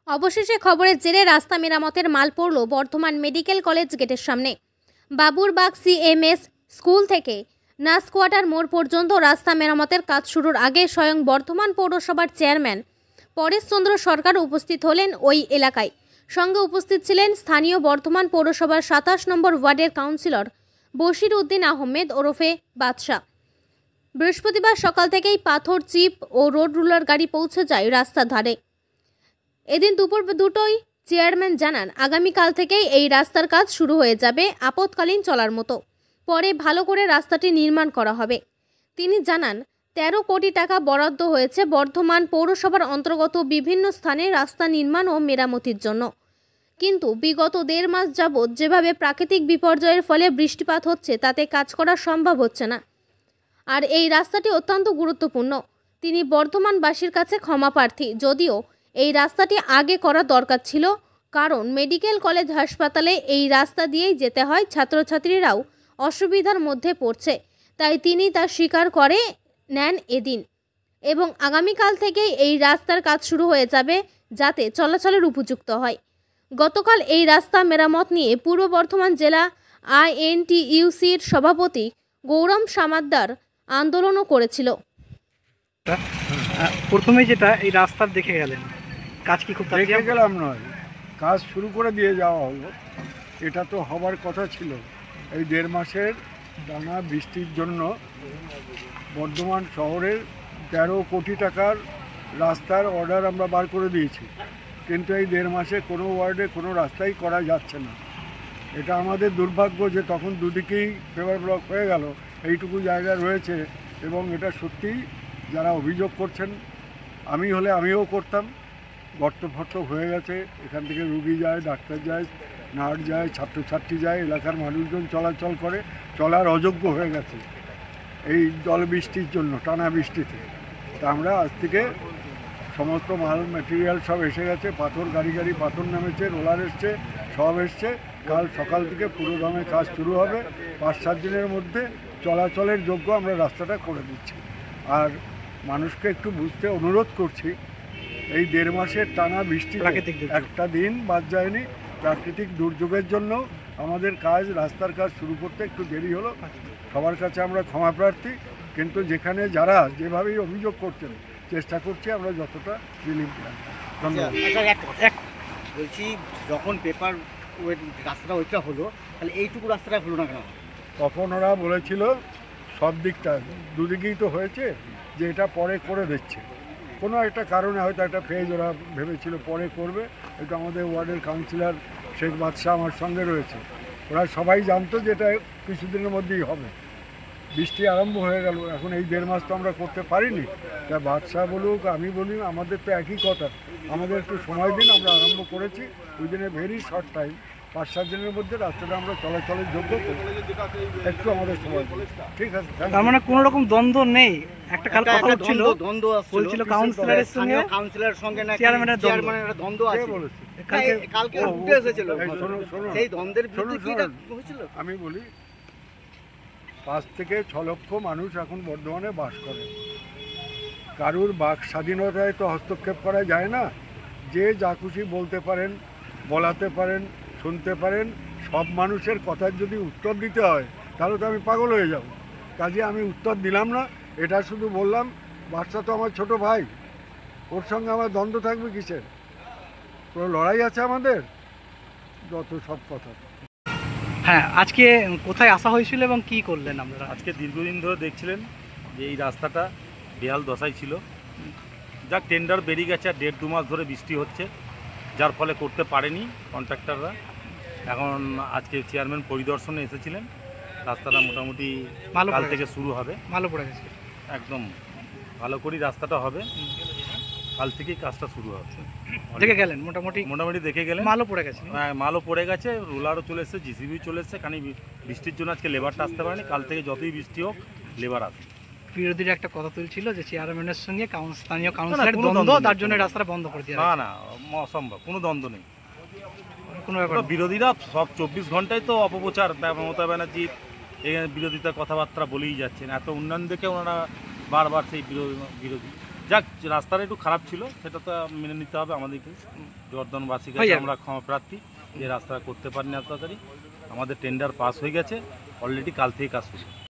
অবশেষে খবরের জেরে রাস্তা মেরামতের মাল পড়ল বর্ধমান মেডিকেল কলেজ গেটের সামনে। বাবুরবাগ সিএমএস স্কুল থেকে নার্স কোয়ার্টার মোড় পর্যন্ত রাস্তা মেরামতের কাজ শুরুর আগে স্বয়ং বর্ধমান পৌরসভার চেয়ারম্যান পরেশচন্দ্র সরকার উপস্থিত হলেন ওই এলাকায়। সঙ্গে উপস্থিত ছিলেন স্থানীয় বর্ধমান পৌরসভার 27 নম্বর ওয়ার্ডের কাউন্সিলর বশির উদ্দিন আহমেদ ওরফে বাদশা। বৃহস্পতিবার সকাল থেকেই পাথর, চিপ ও রোড রুলার গাড়ি পৌঁছে যায় রাস্তার ধারে। এদিন দুপুর 2টোয় চেয়ারম্যান জানান, আগামীকাল থেকেই এই রাস্তার কাজ শুরু হয়ে যাবে আপৎকালীন চলার মতো। পরে ভালো করে রাস্তাটি নির্মাণ করা হবে। তিনি জানান, 13 কোটি টাকা বরাদ্দ হয়েছে বর্ধমান পৌরসভার অন্তর্গত বিভিন্ন স্থানে রাস্তা নির্মাণ ও মেরামতির জন্য। কিন্তু বিগত 1.5 মাস যাবৎ যেভাবে প্রাকৃতিক বিপর্যয়ের ফলে বৃষ্টিপাত হচ্ছে তাতে কাজ করা সম্ভব হচ্ছে না। আর এই রাস্তাটি অত্যন্ত গুরুত্বপূর্ণ। তিনি বর্ধমানবাসীর কাছে ক্ষমা প্রার্থী। যদিও এই রাস্তাটি আগে করা দরকার ছিল, কারণ মেডিকেল কলেজ হাসপাতালে এই রাস্তা দিয়েই যেতে হয়, ছাত্রছাত্রীরাও অসুবিধার মধ্যে পড়ছে। তাই তিনি তা স্বীকার করে নেন এদিন, এবং আগামীকাল থেকেই এই রাস্তার কাজ শুরু হয়ে যাবে যাতে চলাচলের উপযুক্ত হয়। গতকাল এই রাস্তা মেরামত নিয়ে পূর্ব বর্ধমান জেলা আইএনটিইউসির সভাপতি গৌরম সামাদ্দার আন্দোলনও করেছিল। প্রথমে যেটা এই রাস্তার দেখে গেলেন, কাজ কি খুব দেখে গেলাম নয়, কাজ শুরু করে দিয়ে যাওয়া হলো। এটা তো হবার কথা ছিল। এই 1.5 মাসের টানা বৃষ্টির জন্য বর্ধমান শহরের 13 কোটি টাকার রাস্তার অর্ডার আমরা বার করে দিয়েছি, কিন্তু এই 1.5 মাসে কোনো ওয়ার্ডে কোনো রাস্তাই করা যাচ্ছে না। এটা আমাদের দুর্ভাগ্য যে তখন দুদিকেই ফেভার ব্লক হয়ে গেল, এইটুকু জায়গা রয়েছে। এবং এটা সত্যিই যারা অভিযোগ করছেন, আমি হলে আমিও করতাম। গর্ত ফর্ত হয়ে গেছে, এখান থেকে রুগী যায়, ডাক্তার যায়, নার্স যায়, ছাত্রছাত্রী যায়, এলাকার মানুষজন চলাচল করে, চলার অযোগ্য হয়ে গেছে এই জল বৃষ্টির জন্য, টানা বৃষ্টিতে। তা আমরা আজ থেকে সমস্ত মাল ম্যাটেরিয়াল সব এসে গেছে, পাথর গাড়ি গাড়ি পাথর নামেছে, রোলার এসছে, সব এসছে। কাল সকাল থেকে পুরো দমে কাজ শুরু হবে। 5-7 দিনের মধ্যে চলাচলের যোগ্য আমরা রাস্তাটা করে দিচ্ছি। আর মানুষকে একটু বুঝতে অনুরোধ করছি, এই 1.5 মাসের টানা বৃষ্টি একটা দিন বাদ যায়নি। প্রাকৃতিক দুর্যোগের জন্য আমাদের কাজ, রাস্তার কাজ শুরু করতে একটু দেরি হলো। সবার কাছে আমরা ক্ষমা প্রার্থী, কিন্তু যেখানে যারা যেভাবেই অভিযোগ করছেন চেষ্টা করছি আমরা যতটা রিলিফ দেওয়ার। ধন্যবাদ। বলছি, যখন পেপার রাস্তাটা ওইটা হলো, তাহলে এইটুকু রাস্তাটা হলো না কেন? তখন ওরা বলেছিল সব দিকটা দুদিকেই তো হয়েছে, যে এটা পরে করে দিচ্ছে। কোনো একটা কারণে হয়তো একটা ফেজ ওরা ভেবেছিল পরে করবে। এটা আমাদের ওয়ার্ডের কাউন্সিলর শেখ বাদশাহ আমার সঙ্গে রয়েছে। ওরা সবাই জানতো যে এটা কিছুদিনের মধ্যেই হবে। বৃষ্টি আরম্ভ হয়ে গেল, এখন এই 1.5 মাস তো আমরা করতে পারিনি। তা বাদশাহ বলুক, আমি বলি, আমাদের তো একই কথা। আমাদের একটু সময় দিন, আমরা আরম্ভ করেছি। ওই দিনে ভেরি শর্ট টাইম, 5-7 দিনের মধ্যে রাস্তাটা আমরা চলাচলের যোগ্য করব। একটু আমাদের সময় দিন, ঠিক আছে? তার মানে কোনো রকম দ্বন্দ্ব নেই। একটা কাল কথা ছিল, দ্বন্দ্ব বলছিল কাউন্সিলরের সঙ্গে, কাউন্সিলরের সঙ্গে না চেয়ারম্যানের দ্বন্দ্ব আছে বলেছে। কালকে উঠে এসেছিল, সেই দ্বন্দ্বের বিরুদ্ধে কি হয়েছিল? আমি বলি, 5 থেকে 6 লক্ষ মানুষ এখন বর্ধমানে বাস করে। কারুর বাক স্বাধীনতায় তো হস্তক্ষেপ করা যায় না। যে যা খুশি বলতে পারেন, বলাতে পারেন, শুনতে পারেন। সব মানুষের কথার যদি উত্তর দিতে হয় তাহলে তো আমি পাগল হয়ে যাব। কাজে আমি উত্তর দিলাম না, এটা শুধু বললাম। বাচ্চা তো আমার ছোট ভাই, ওর সঙ্গে আমার দ্বন্দ্ব থাকবে কিসের? কোনো লড়াই আছে আমাদের? যত সব কথা। হ্যাঁ, আজকে কোথায় আসা হয়েছিল এবং কি করলেন আপনারা? আজকে দীর্ঘদিন ধরে দেখছিলেন যে এই রাস্তাটা বেহাল দশায় ছিল। যাক, টেন্ডার বেরিয়ে গেছে, আর 1.5-2 মাস ধরে বৃষ্টি হচ্ছে, যার ফলে করতে পারেনি কন্ট্রাক্টররা। এখন আজকে চেয়ারম্যান পরিদর্শনে এসেছিলেন। রাস্তাটা মোটামুটি কাল থেকে শুরু হবে। ভালো পড়ে গেছে, একদম ভালো করেই রাস্তাটা হবে। কাল থেকেই কাজটা শুরু হবে। দেখে গেলেন? মোটামুটি দেখে গেলেন। মালও পড়ে গেছে। হ্যাঁ, মালও পড়ে গেছে, রোলারও চলে এসেছে, জিসিবিও চলে এসেছে। কারণ বৃষ্টির জন্য আজকে লেবারটা আসতে পারেনি। কাল থেকে যতই বৃষ্টি হোক লেবার আসবে। বিরোধীরা একটা কথা তুলছিল যে চেয়ারম্যানের সঙ্গে স্থানীয় কাউন্সিলরের দ্বন্দ্ব, তার জন্য রাস্তাটা বন্ধ করে দিয়ে। না, অসম্ভব, কোনো দ্বন্দ্ব নেই, কোনো ব্যাপার। বিরোধীরা সব 24 ঘন্টায় তো অপপ্রচার, মমতা ব্যানার্জির বিরোধিতার কথাবার্তা বলেই যাচ্ছেন। এত উন্নয়ন দেখে ওনারা বারবার সেই বিরোধী যাক, রাস্তাটা একটু খারাপ ছিল, সেটা তো মেনে নিতে হবে আমাদেরকে। জর্দনবাসী হয়ে কাছে যাবে। আমরা ক্ষমা প্রার্থী, যে রাস্তা করতে পারিনি এত তাড়াতাড়ি। আমাদের টেন্ডার পাস হয়ে গেছে অলরেডি, কাল থেকে কাজ শুরু।